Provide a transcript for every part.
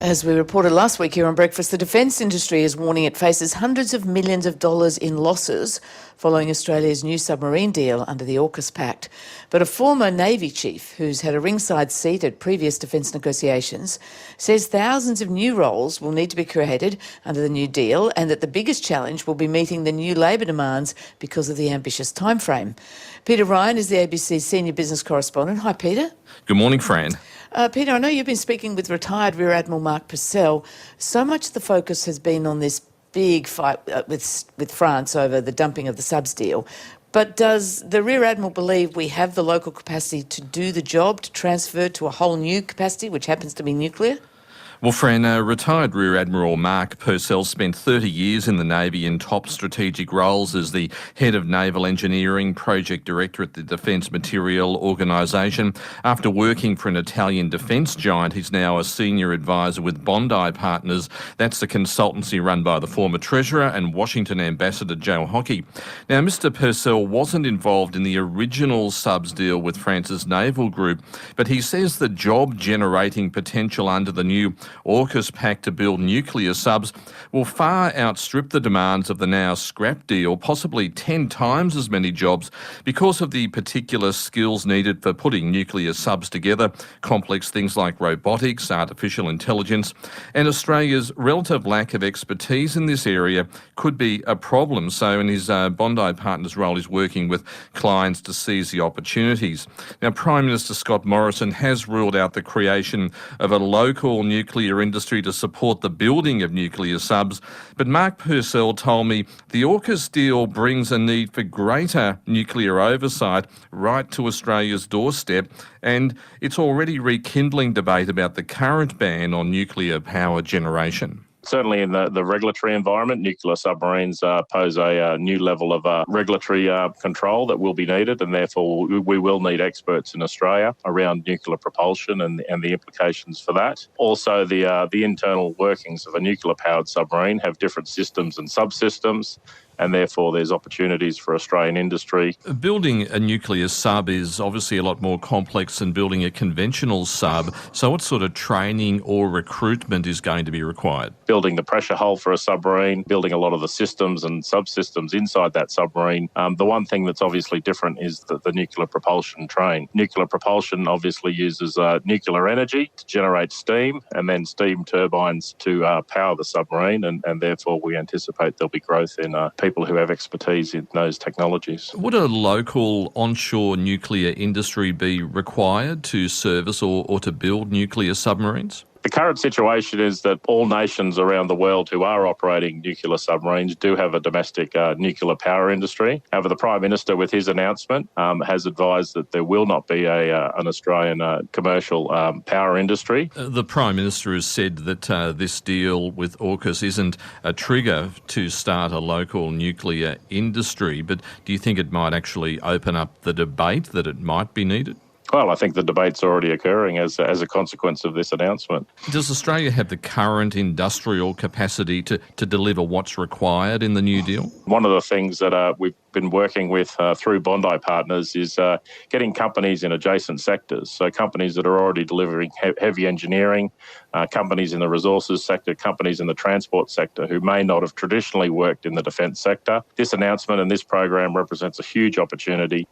As we reported last week here on Breakfast, the defence industry is warning it faces hundreds of millions of dollars in losses following Australia's new submarine deal under the AUKUS Pact. But a former Navy chief who's had a ringside seat at previous defence negotiations says thousands of new roles will need to be created under the new deal and that the biggest challenge will be meeting the new labour demands because of the ambitious timeframe. Peter Ryan is the ABC's senior business correspondent. Hi, Peter. Good morning, Fran. Peter, I know you've been speaking with retired Rear Admiral Mark Purcell. So much of the focus has been on this big fight with France over the dumping of the subs deal. But does the Rear Admiral believe we have the local capacity to do the job, to transfer to a whole new capacity, which happens to be nuclear? Well, Fran, retired Rear Admiral Mark Purcell spent 30 years in the Navy in top strategic roles as the head of naval engineering, project director at the Defence Materiel Organisation. After working for an Italian defence giant, he's now a senior advisor with Bondi Partners. That's the consultancy run by the former Treasurer and Washington Ambassador Joe Hockey. Now, Mr Purcell wasn't involved in the original subs deal with France's naval group, but he says the job-generating potential under the new AUKUS Pact to build nuclear subs will far outstrip the demands of the now scrap deal, possibly 10 times as many jobs because of the particular skills needed for putting nuclear subs together, complex things like robotics, artificial intelligence, and Australia's relative lack of expertise in this area could be a problem. So in his Bondi Partners role, he's working with clients to seize the opportunities. Now, Prime Minister Scott Morrison has ruled out the creation of a local nuclear industry to support the building of nuclear subs, but Mark Purcell told me the AUKUS deal brings a need for greater nuclear oversight right to Australia's doorstep, and it's already rekindling debate about the current ban on nuclear power generation. Certainly in the regulatory environment, nuclear submarines pose a new level of regulatory control that will be needed, and therefore we will need experts in Australia around nuclear propulsion and the implications for that. Also, the internal workings of a nuclear-powered submarine have different systems and subsystems, and therefore there's opportunities for Australian industry. Building a nuclear sub is obviously a lot more complex than building a conventional sub. So what sort of training or recruitment is going to be required? Building the pressure hull for a submarine, building a lot of the systems and subsystems inside that submarine. The one thing that's obviously different is the nuclear propulsion train. Nuclear propulsion obviously uses nuclear energy to generate steam and then steam turbines to power the submarine, and therefore we anticipate there'll be growth in people who have expertise in those technologies. Would a local onshore nuclear industry be required to service or to build nuclear submarines? The current situation is that all nations around the world who are operating nuclear submarines do have a domestic nuclear power industry. However, the Prime Minister, with his announcement, has advised that there will not be an Australian commercial power industry. The Prime Minister has said that this deal with AUKUS isn't a trigger to start a local nuclear industry, but do you think it might actually open up the debate that it might be needed? Well, I think the debate's already occurring as a consequence of this announcement. Does Australia have the current industrial capacity to deliver what's required in the new deal? One of the things that we've been working with through Bondi Partners is getting companies in adjacent sectors. So companies that are already delivering heavy engineering, companies in the resources sector, companies in the transport sector who may not have traditionally worked in the defence sector. This announcement and this program represents a huge opportunity.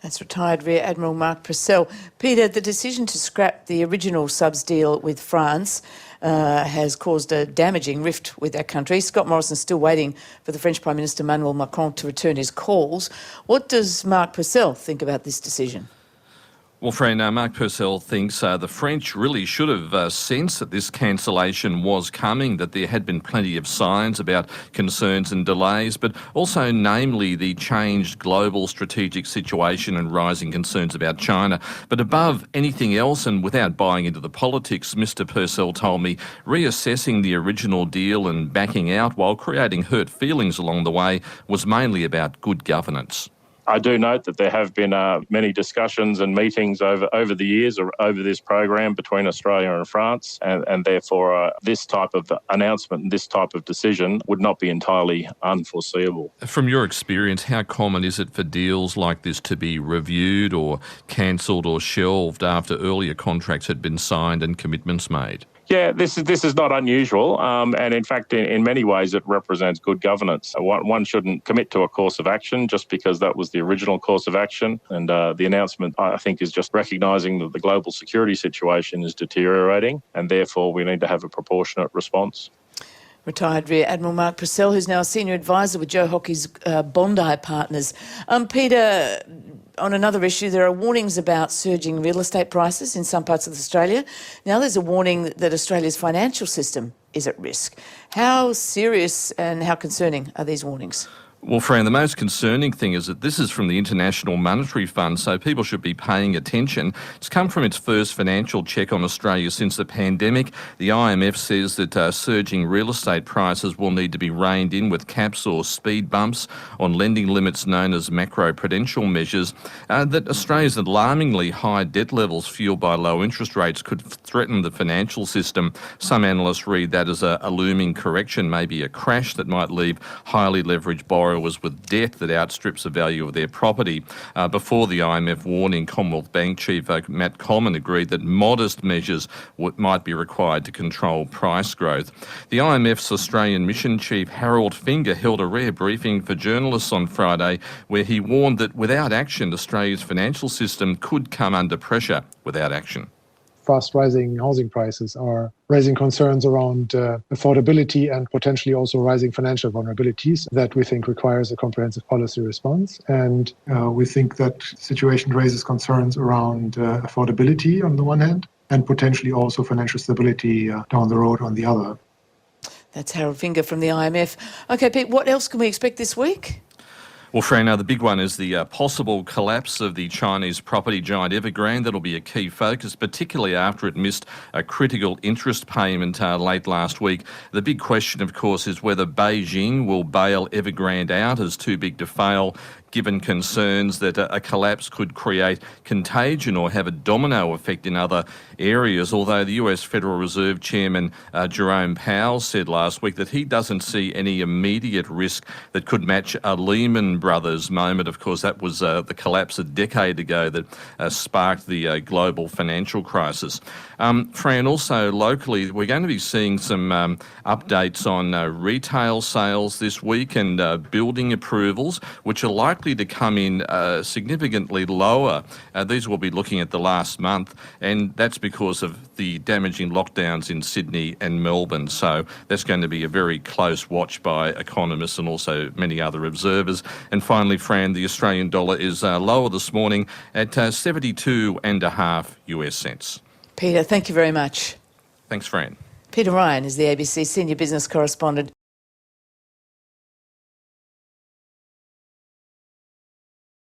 That's retired Rear Admiral Mark Purcell. Peter, the decision to scrap the original subs deal with France has caused a damaging rift with that country. Scott Morrison's still waiting for the French Prime Minister Emmanuel Macron to return his calls. What does Mark Purcell think about this decision? Well, Fran, Mark Purcell thinks the French really should have sensed that this cancellation was coming, that there had been plenty of signs about concerns and delays, but also namely the changed global strategic situation and rising concerns about China. But above anything else, and without buying into the politics, Mr Purcell told me reassessing the original deal and backing out while creating hurt feelings along the way was mainly about good governance. I do note that there have been many discussions and meetings over the years over this program between Australia and France, and therefore this type of announcement and this type of decision would not be entirely unforeseeable. From your experience, how common is it for deals like this to be reviewed or cancelled or shelved after earlier contracts had been signed and commitments made? Yeah, this is not unusual, and in fact, in many ways, it represents good governance. One shouldn't commit to a course of action just because that was the original course of action, and the announcement, I think, is just recognising that the global security situation is deteriorating, and therefore we need to have a proportionate response. Retired Rear Admiral Mark Purcell, who's now a senior advisor with Joe Hockey's Bondi Partners. Peter, on another issue, there are warnings about surging real estate prices in some parts of Australia. Now there's a warning that Australia's financial system is at risk. How serious and how concerning are these warnings? Well, Fran, the most concerning thing is that this is from the International Monetary Fund, so people should be paying attention. It's come from its first financial check on Australia since the pandemic. The IMF says that surging real estate prices will need to be reined in with caps or speed bumps on lending limits known as macroprudential measures. That Australia's alarmingly high debt levels fueled by low interest rates could threaten the financial system. Some analysts read that as a looming correction, maybe a crash that might leave highly leveraged borrowers with debt that outstrips the value of their property. Before the IMF warning, Commonwealth Bank Chief Matt Comyn agreed that modest measures might be required to control price growth. The IMF's Australian Mission Chief Harold Finger held a rare briefing for journalists on Friday where he warned that without action, Australia's financial system could come under pressure without action. Fast rising housing prices are raising concerns around affordability and potentially also rising financial vulnerabilities that we think requires a comprehensive policy response. And we think that situation raises concerns around affordability on the one hand and potentially also financial stability down the road on the other. That's Harold Finger from the IMF. OK, Pete, what else can we expect this week? Well, Fran, the big one is the possible collapse of the Chinese property giant Evergrande. That'll be a key focus, particularly after it missed a critical interest payment late last week. The big question, of course, is whether Beijing will bail Evergrande out as too big to fail, given concerns that a collapse could create contagion or have a domino effect in other areas, although the US Federal Reserve Chairman Jerome Powell said last week that he doesn't see any immediate risk that could match a Lehman Brothers moment. Of course, that was the collapse a decade ago that sparked the global financial crisis. Fran, also locally, we're going to be seeing some updates on retail sales this week and building approvals, which are likely to come in significantly lower. These will be looking at the last month, and that's because of the damaging lockdowns in Sydney and Melbourne. So that's going to be a very close watch by economists and also many other observers. And finally, Fran, the Australian dollar is lower this morning at 72.5 US cents. Peter, thank you very much. Thanks, Fran. Peter Ryan is the ABC Senior Business Correspondent